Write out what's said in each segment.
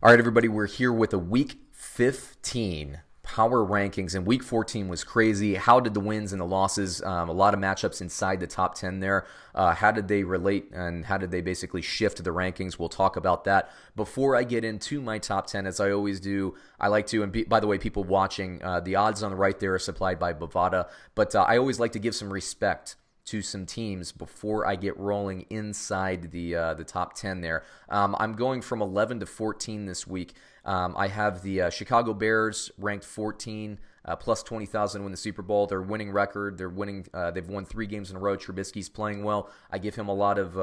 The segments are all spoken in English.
All right, everybody, we're here with a Week 15 power rankings, and Week 14 was crazy. How did the wins and the losses, a lot of matchups inside the top 10 there, how did they relate, and how did they basically shift the rankings? We'll talk about that. Before I get into my top 10, as I always do, I like to, and by the way, people watching, the odds on the right there are supplied by Bovada, but I always like to give some respect to some teams before I get rolling inside the top 10 there. I'm going from 11 to 14 this week. I have the Chicago Bears ranked 14, plus 20,000 to win the Super Bowl. Their winning record, they're winning. They've won 3 games in a row. Trubisky's playing well. I give him a lot of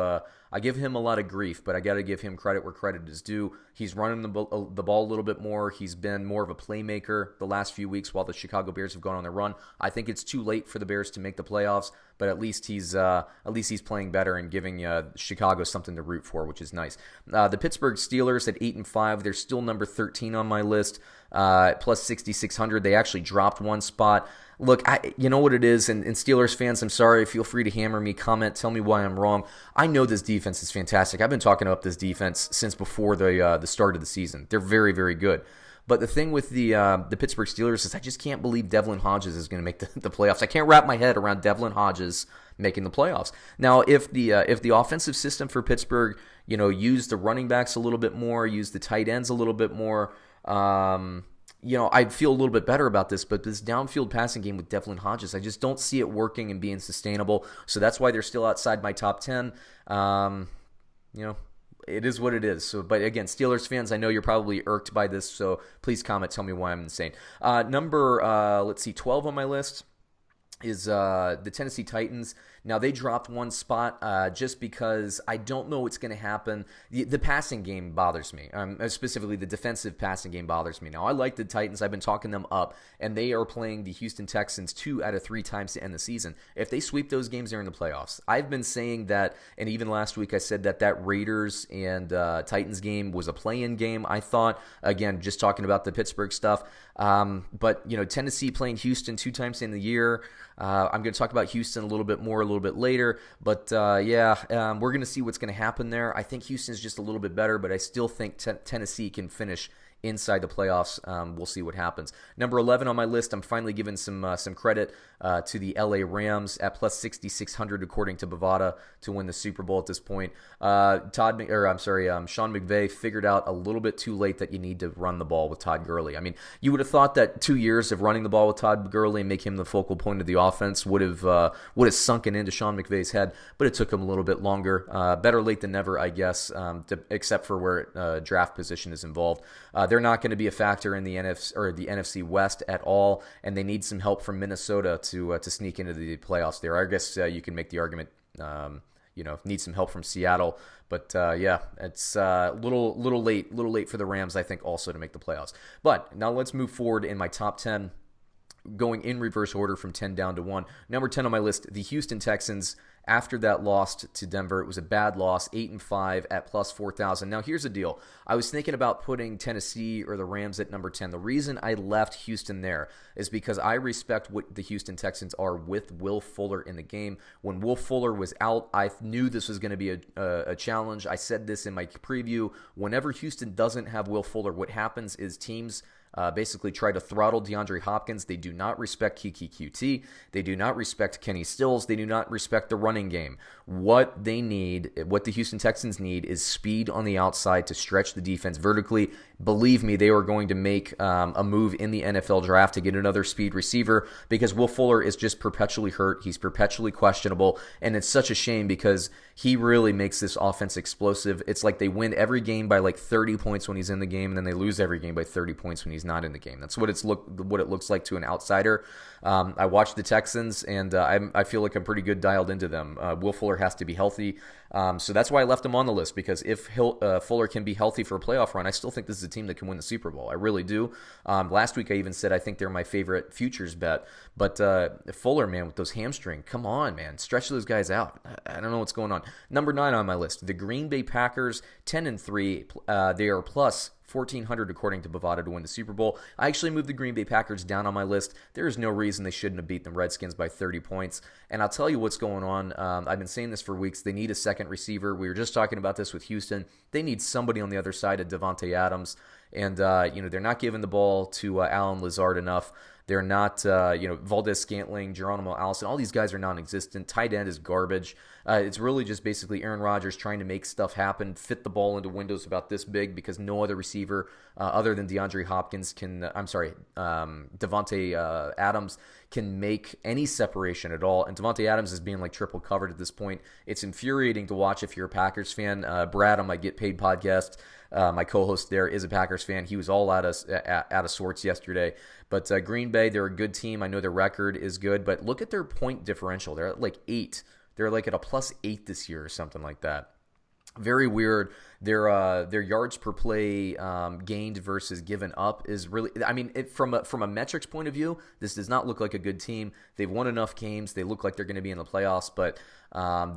grief, but I got to give him credit where credit is due. He's running the ball a little bit more. He's been more of a playmaker the last few weeks while the Chicago Bears have gone on their run. I think it's too late for the Bears to make the playoffs, but at least he's playing better and giving Chicago something to root for, which is nice. The Pittsburgh Steelers at 8-5. They're still number 13 on my list, plus 6,600. They actually dropped one spot. Look, you know what it is, and Steelers fans, I'm sorry. Feel free to hammer me, comment, tell me why I'm wrong. I know this defense is fantastic. I've been talking about this defense since before the start of the season. They're very, very good. But the thing with the Pittsburgh Steelers is I just can't believe Devlin Hodges is going to make the playoffs. I can't wrap my head around Devlin Hodges making the playoffs. Now, if the offensive system for Pittsburgh, used the running backs a little bit more, used the tight ends a little bit more, I'd feel a little bit better about this, but this downfield passing game with Devlin Hodges, I just don't see it working and being sustainable. So that's why they're still outside my top 10. It is what it is. So, but again, Steelers fans, I know you're probably irked by this, so please comment, tell me why I'm insane. Number 12 on my list is the Tennessee Titans. Now, they dropped one spot just because I don't know what's going to happen. The passing game bothers me. Specifically, the defensive passing game bothers me. Now, I like the Titans. I've been talking them up, and they are playing the Houston Texans 2 out of 3 times to end the season. If they sweep those games, they're in the playoffs. I've been saying that, and even last week I said that Raiders and Titans game was a play-in game, I thought. Again, just talking about the Pittsburgh stuff. But, Tennessee playing Houston 2 times in the year. I'm going to talk about Houston a little bit bit later, but we're going to see what's going to happen there. I think Houston's just a little bit better, but I still think Tennessee can finish inside the playoffs. We'll see what happens. Number 11 on my list, I'm finally giving some credit to the LA Rams at plus 6,600 according to Bovada to win the Super Bowl at this point. Sean McVay figured out a little bit too late that you need to run the ball with Todd Gurley. I mean, you would have thought that 2 years of running the ball with Todd Gurley and make him the focal point of the offense would have sunken into Sean McVay's head, but it took him a little bit longer. Better late than never, I guess, except for where draft position is involved. They're not going to be a factor in the NFC West at all, and they need some help from Minnesota to sneak into the playoffs there. I guess you can make the argument, need some help from Seattle, but it's a little late for the Rams, I think, also to make the playoffs. But now let's move forward in my top 10. Going in reverse order from 10 down to 1. Number 10 on my list, the Houston Texans. After that loss to Denver, it was a bad loss, 8-5 at plus 4,000. Now, here's the deal. I was thinking about putting Tennessee or the Rams at number 10. The reason I left Houston there is because I respect what the Houston Texans are with Will Fuller in the game. When Will Fuller was out, I knew this was going to be a challenge. I said this in my preview. Whenever Houston doesn't have Will Fuller, what happens is teams basically try to throttle DeAndre Hopkins. They do not respect Kiki QT. They do not respect Kenny Stills. They do not respect the running game. What the Houston Texans need is speed on the outside to stretch the defense vertically. Believe me, they are going to make a move in the NFL draft to get another speed receiver because Will Fuller is just perpetually hurt. He's perpetually questionable, and it's such a shame because he really makes this offense explosive. It's like they win every game by like 30 points when he's in the game, and then they lose every game by 30 points when he's not in the game. That's what it looks like to an outsider. I watched the Texans, and I feel like I'm pretty good dialed into them. Will Fuller has to be healthy, so that's why I left him on the list, because if Fuller can be healthy for a playoff run, I still think this is a team that can win the Super Bowl. I really do. Last week I even said I think they're my favorite futures bet, but Fuller, man, with those hamstring, come on, man, stretch those guys out. I don't know what's going on. Number 9 on my list, the Green Bay Packers, 10-3. They are plus 1,400 according to Bovada to win the Super Bowl. I actually moved the Green Bay Packers down on my list. There is no reason they shouldn't have beaten the Redskins by 30 points. And I'll tell you what's going on. I've been saying this for weeks. They need a second receiver. We were just talking about this with Houston. They need somebody on the other side of Davante Adams. And, they're not giving the ball to Alan Lazard enough. They're not, Valdez Scantling, Geronimo Allison. All these guys are non-existent. Tight end is garbage. It's really just basically Aaron Rodgers trying to make stuff happen, fit the ball into windows about this big because no other receiver other than DeAndre Hopkins Davante Adams can make any separation at all. And Davante Adams is being like triple covered at this point. It's infuriating to watch if you're a Packers fan. Brad on my Get Paid podcast, my co-host there, is a Packers fan. He was all out of sorts yesterday. But Green Bay, they're a good team. I know their record is good, but look at their point differential. They're at like 8. They're like at a +8 this year or something like that. Very weird. Their yards per play gained versus given up is really. I mean, from a metrics point of view, this does not look like a good team. They've won enough games. They look like they're going to be in the playoffs, but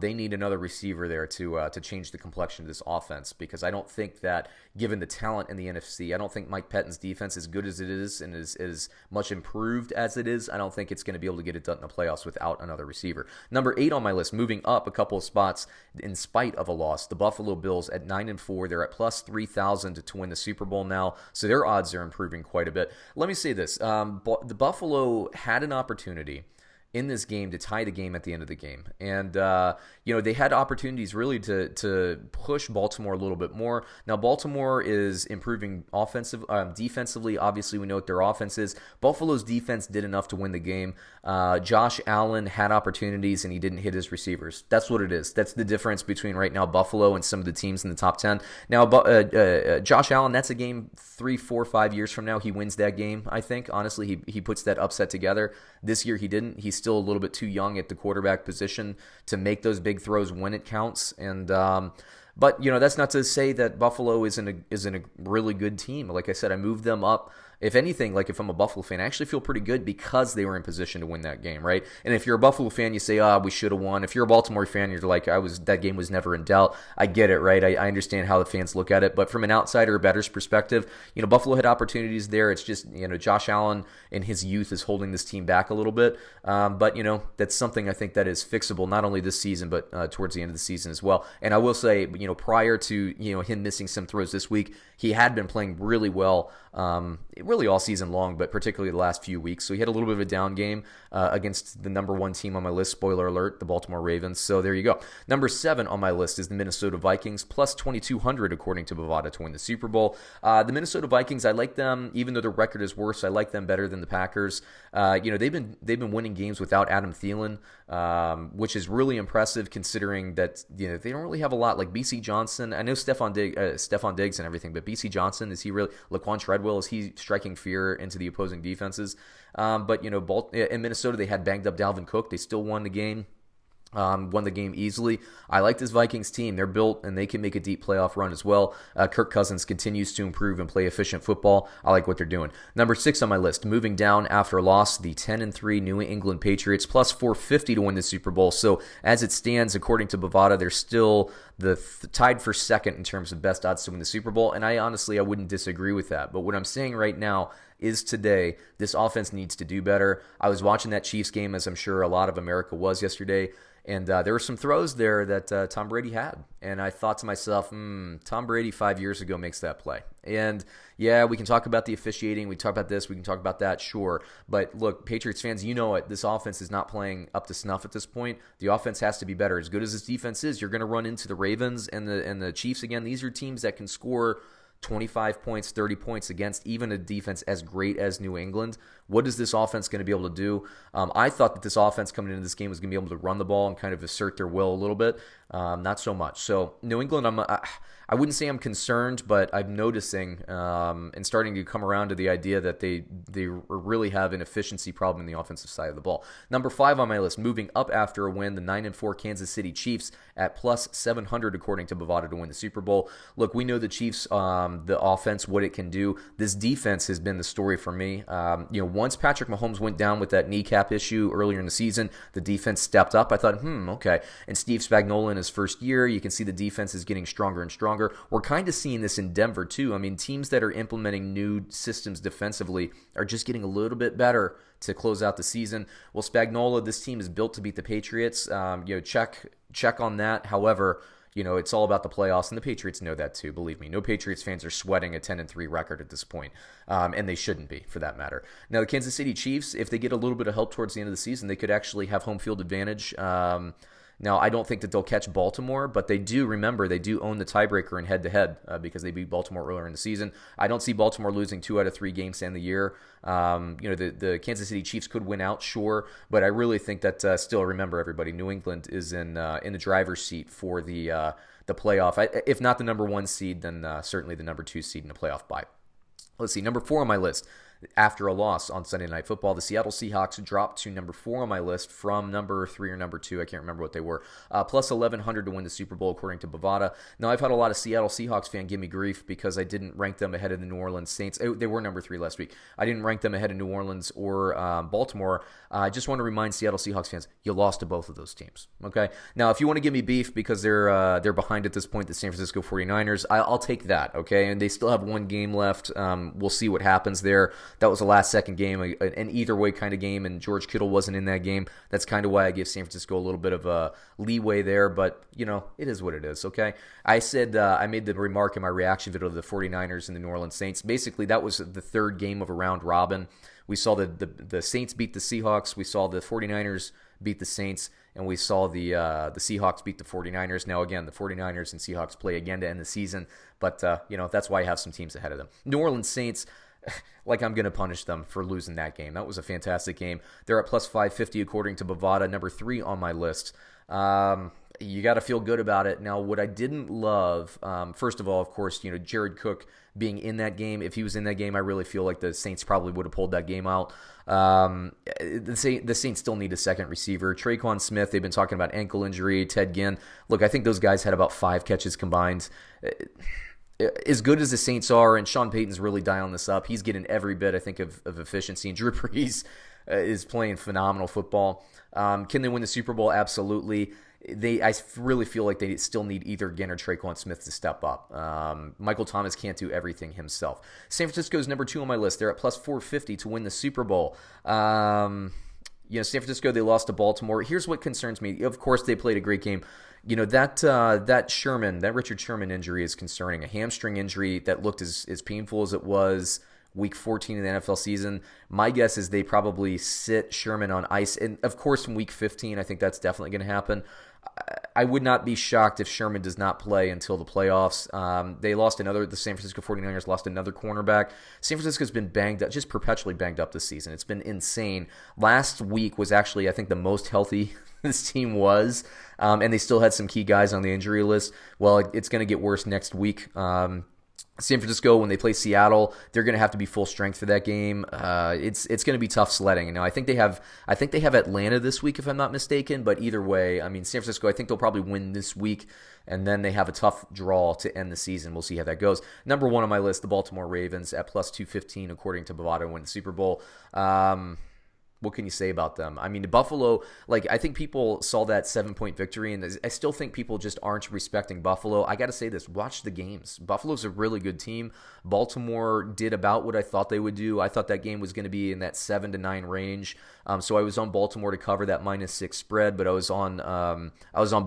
they need another receiver there to change the complexion of this offense, because I don't think that, given the talent in the NFC, I don't think Mike Pettine's defense, as good as it is and as much improved as it is, I don't think it's going to be able to get it done in the playoffs without another receiver. Number 8 on my list, moving up a couple of spots in spite of a loss, the Buffalo Bills at 9-4. They're at +3,000 to win the Super Bowl now, so their odds are improving quite a bit. Let me say this. The Buffalo had an opportunity in this game to tie the game at the end of the game. And, they had opportunities really to push Baltimore a little bit more. Now, Baltimore is improving defensively. Obviously, we know what their offense is. Buffalo's defense did enough to win the game. Josh Allen had opportunities, and he didn't hit his receivers. That's what it is. That's the difference between right now Buffalo and some of the teams in the top 10. Now, Josh Allen, that's a game 3, 4, 5 years from now. He wins that game, I think. Honestly, he puts that upset together. This year, he didn't. He's still a little bit too young at the quarterback position to make those big throws when it counts. And but that's not to say that Buffalo isn't a really good team. Like I said, I moved them up. If anything, like if I'm a Buffalo fan, I actually feel pretty good because they were in position to win that game, right? And if you're a Buffalo fan, you say, we should have won. If you're a Baltimore fan, you're like, that game was never in doubt. I get it, right? I understand how the fans look at it. But from an outsider or bettor's perspective, Buffalo had opportunities there. It's just, Josh Allen in his youth is holding this team back a little bit. But, that's something I think that is fixable, not only this season, but towards the end of the season as well. And I will say, prior to, him missing some throws this week, he had been playing really well, really all season long, but particularly the last few weeks. So he had a little bit of a down game against the number 1 team on my list, spoiler alert, the Baltimore Ravens. So there you go. Number 7 on my list is the Minnesota Vikings, +2,200 according to Bovada to win the Super Bowl. The Minnesota Vikings, I like them, even though their record is worse. I like them better than the Packers. They've been winning games without Adam Thielen, which is really impressive considering that they don't really have a lot. Like BC Johnson, I know Stephon Diggs and everything, but BC Johnson, is he really? Laquan Treadwell, is he striking fear into the opposing defenses? But in Minnesota, they had banged up Dalvin Cook. They still won the game. Won the game easily. I like this Vikings team. They're built, and they can make a deep playoff run as well. Kirk Cousins continues to improve and play efficient football. I like what they're doing. Number 6 on my list, moving down after a loss, the 10-3 New England Patriots, +450 to win the Super Bowl. So as it stands, according to Bovada, they're still tied for second in terms of best odds to win the Super Bowl, and I wouldn't disagree with that. But what I'm saying right now is today, this offense needs to do better. I was watching that Chiefs game, as I'm sure a lot of America was yesterday, and there were some throws there that Tom Brady had. And I thought to myself, Tom Brady 5 years ago makes that play. And yeah, we can talk about the officiating. We can talk about this. We can talk about that, sure. But look, Patriots fans, you know it. This offense is not playing up to snuff at this point. The offense has to be better. As good as this defense is, you're going to run into the Ravens and the Chiefs again. These are teams that can score 25 points, 30 points against even a defense as great as New England. What is this offense going to be able to do? I thought that this offense coming into this game was going to be able to run the ball and kind of assert their will a little bit. Not so much. So New England, I wouldn't say I'm concerned, but I'm noticing and starting to come around to the idea that they really have an efficiency problem in the offensive side of the ball. Number 5 on my list, moving up after a win, the 9-4 Kansas City Chiefs at +700 according to Bovada to win the Super Bowl. Look, we know the Chiefs, the offense, what it can do. This defense has been the story for me. Once Patrick Mahomes went down with that kneecap issue earlier in the season, the defense stepped up. I thought, okay. And Steve Spagnuolo in his first year, you can see the defense is getting stronger and stronger. stronger. We're kind of seeing this in Denver too. I mean, teams that are implementing new systems defensively are just getting a little bit better to close out the season. Well, Spagnuolo, this team is built to beat the Patriots. Check on that. However, it's all about the playoffs, and the Patriots know that too, believe me. No Patriots fans are sweating a 10-3 record at this point, and they shouldn't be, for that matter. Now, the Kansas City Chiefs, if they get a little bit of help towards the end of the season, they could actually have home field advantage. Now, I don't think that they'll catch Baltimore, but they do own the tiebreaker in head-to-head because they beat Baltimore earlier in the season. I don't see Baltimore losing 2 out of 3 games to end the year. The Kansas City Chiefs could win out, sure, but I really think that still, remember everybody, New England is in the driver's seat for the playoff. If not the number 1 seed, then certainly the number 2 seed in the playoff bye. Let's see, number 4 on my list. After a loss on Sunday Night Football, the Seattle Seahawks dropped to number 4 on my list from number 3 or number 2. I can't remember what they were. Plus 1,100 to win the Super Bowl, according to Bovada. Now, I've had a lot of Seattle Seahawks fans give me grief because I didn't rank them ahead of the New Orleans Saints. They were number 3 last week. I didn't rank them ahead of New Orleans or Baltimore. I just want to remind Seattle Seahawks fans, you lost to both of those teams. Okay. Now, if you want to give me beef because they're behind at this point, the San Francisco 49ers, I'll take that. Okay, and they still have 1 game left. We'll see what happens there. That was the last-second game, an either-way kind of game, and George Kittle wasn't in that game. That's kind of why I give San Francisco a little bit of a leeway there, but, it is what it is, okay? I said I made the remark in my reaction video to the 49ers and the New Orleans Saints. Basically, that was the 3rd game of a round robin. We saw the Saints beat the Seahawks. We saw the 49ers beat the Saints, and we saw the Seahawks beat the 49ers. Now, again, the 49ers and Seahawks play again to end the season, but, that's why I have some teams ahead of them. New Orleans Saints, like I'm going to punish them for losing that game. That was a fantastic game. They're at plus 550 according to Bovada, number 3 on my list. You got to feel good about it. Now, what I didn't love, first of all, of course, Jared Cook being in that game. If he was in that game, I really feel like the Saints probably would have pulled that game out. The Saints still need a second receiver. Traquan Smith, they've been talking about ankle injury. Ted Ginn. Look, I think those guys had about 5 catches combined. As good as the Saints are, and Sean Payton's really dialing this up, he's getting every bit, I think, of efficiency. And Drew Brees is playing phenomenal football. Can they win the Super Bowl? Absolutely. I really feel like they still need either Ginn or Traquan Smith to step up. Michael Thomas can't do everything himself. San Francisco's number 2 on my list. They're at plus 450 to win the Super Bowl. San Francisco, they lost to Baltimore. Here's what concerns me. Of course, they played a great game. That Richard Sherman injury is concerning. A hamstring injury that looked as painful as it was week 14 in the NFL season. My guess is they probably sit Sherman on ice. And, of course, in week 15, I think that's definitely going to happen. I would not be shocked if Sherman does not play until the playoffs. The San Francisco 49ers lost another cornerback. San Francisco's been banged up, just perpetually banged up this season. It's been insane. Last week was actually, I think, the most healthy this team was, and they still had some key guys on the injury list. Well, it's going to get worse next week. San Francisco, when they play Seattle, they're going to have to be full strength for that game. It's going to be tough sledding. Now, I think they have Atlanta this week, if I'm not mistaken. But either way, I mean, San Francisco, I think they'll probably win this week, and then they have a tough draw to end the season. We'll see how that goes. Number 1 on my list, the Baltimore Ravens at plus 215, according to Bovada, win the Super Bowl. What can you say about them? I mean, Buffalo, I think people saw that 7-point victory, and I still think people just aren't respecting Buffalo. I got to say this, watch the games. Buffalo's a really good team. Baltimore did about what I thought they would do. I thought that game was going to be in that 7-9 range. So I was on Baltimore to cover that -6 spread, but I was on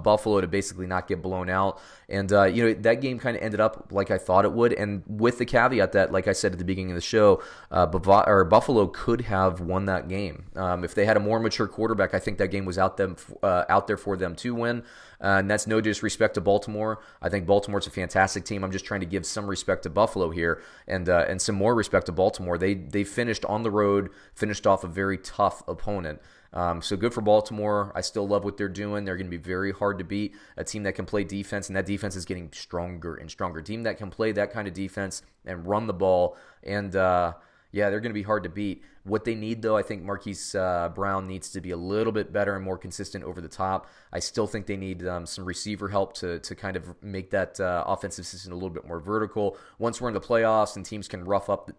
Buffalo to basically not get blown out. And that game kind of ended up like I thought it would, and with the caveat that, like I said at the beginning of the show, Buffalo could have won that game. If they had a more mature quarterback, I think that game was out there for them to win. And that's no disrespect to Baltimore. I think Baltimore's a fantastic team. I'm just trying to give some respect to Buffalo here and some more respect to Baltimore. They finished on the road, finished off a very tough opponent. So good for Baltimore. I still love what they're doing. They're going to be very hard to beat. A team that can play defense, and that defense is getting stronger and stronger. A team that can play that kind of defense and run the ball, and they're going to be hard to beat. What they need, though, I think Marquise Brown needs to be a little bit better and more consistent over the top. I still think they need some receiver help to kind of make that offensive system a little bit more vertical. Once we're in the playoffs and teams can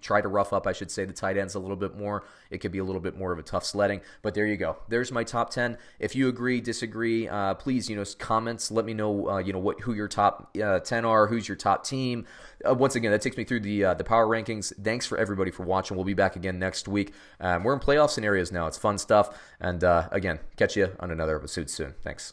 try to rough up, I should say, the tight ends a little bit more, it could be a little bit more of a tough sledding. But there you go. There's my top 10. If you agree, disagree, please, comments. Let me know, who your top 10 are, who's your top team. Once again, that takes me through the power rankings. Thanks for everybody for watching. We'll be back again next week. We're in playoff scenarios now. It's fun stuff. And again, catch you on another episode soon. Thanks.